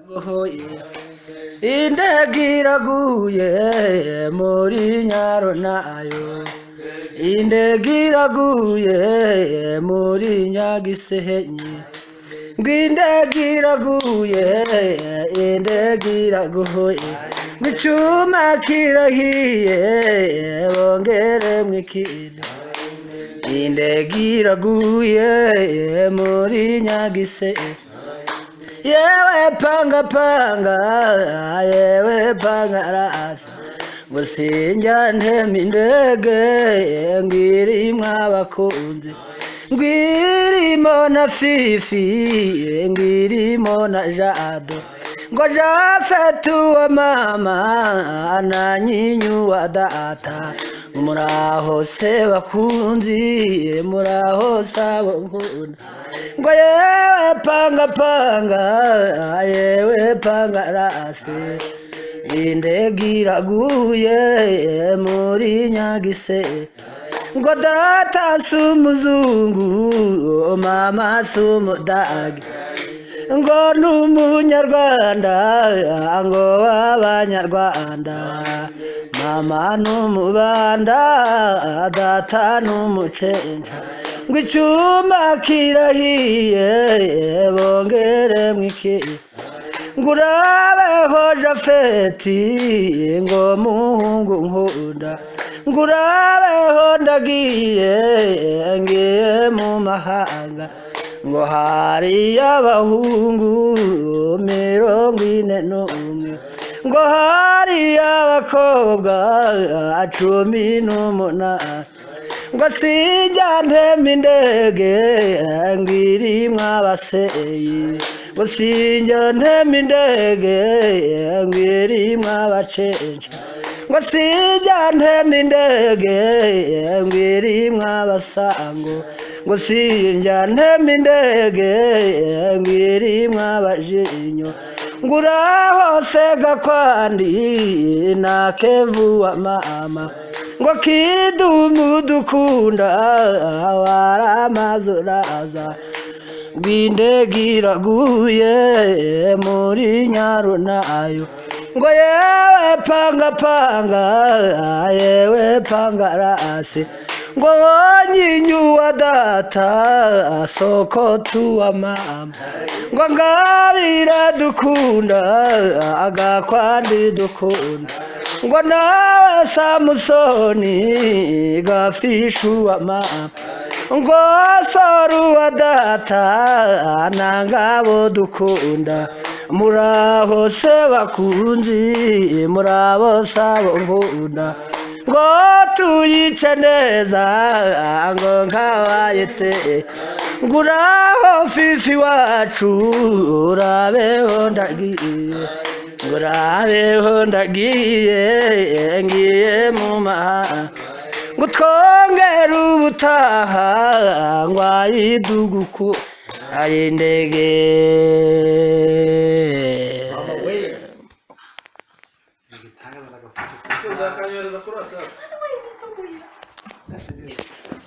Gohoye indege iraguye muri Nyarunayo, indege iraguye muri Nyagisenyi, ngw'indege iraguye, indege iraguye, ngw'icuma kirahiye bongeremwo ikindi, indege iraguye muri Nyagisenyi. Yewe panga panga, yewe panga rasa, gusinja ntema indege ngwirimwo abakunzi, ngwirimo na Fifi, ngwirimo na Jado, ngo Japhet wa mama na nyinyu wa data, muraho se bakunzi, muraho sabo nkunda, ngo yewe panga panga, yewe panga rase, indege iraguye muri Nyagisenyi, ngo data s'umuzungu, mama s'umudage, ngo n'umunyarwanda, ngo w'abanyarwanda, mama n'umubanda, data n'umucenca, ngo icuma kirahiye bongeremwo ikindi, ngo urabeho Japhet, ngo muhungu nkunda, ngo urabeho ndagiye, ngiye mu mahanga, ngo hariyo abahungu 41, ngo hariyo abakobwa 18, ngo sinja ntema indege ngwirimwo abaseyi, ngo sinja ntema indege ngwirimwo abacenca, ngo sinja ntema indege ngwirimwo abasango, ngo sinja ntema indege ngwirimwo abajinyo, ngo uraho se Gakwandi na Kevu wa mama, ngo kidumu dukunda waramaze uraza, ngw'indege iraguye muri Nyarunayo, ngo yewe panga panga, yewe panga rase, ngo nyinyu wa data Sokotu wa mama, ngo ngabira dukunda Gakwandi dukunda, ngo nawe Samusoni Gafishu wa mama, ngo Soru wa data na Ngabo dukunda, muraho se bakunzi, murabo sabo nkunda, ngo tuyice neza, ngo nkawayete, ngo uraho Fifi wacu, urabeho ndagiye, ngo urabeho ndagiye, ngiye mu mahanga, ngo twongere ubutaha, ngo ayiduguku ayindege.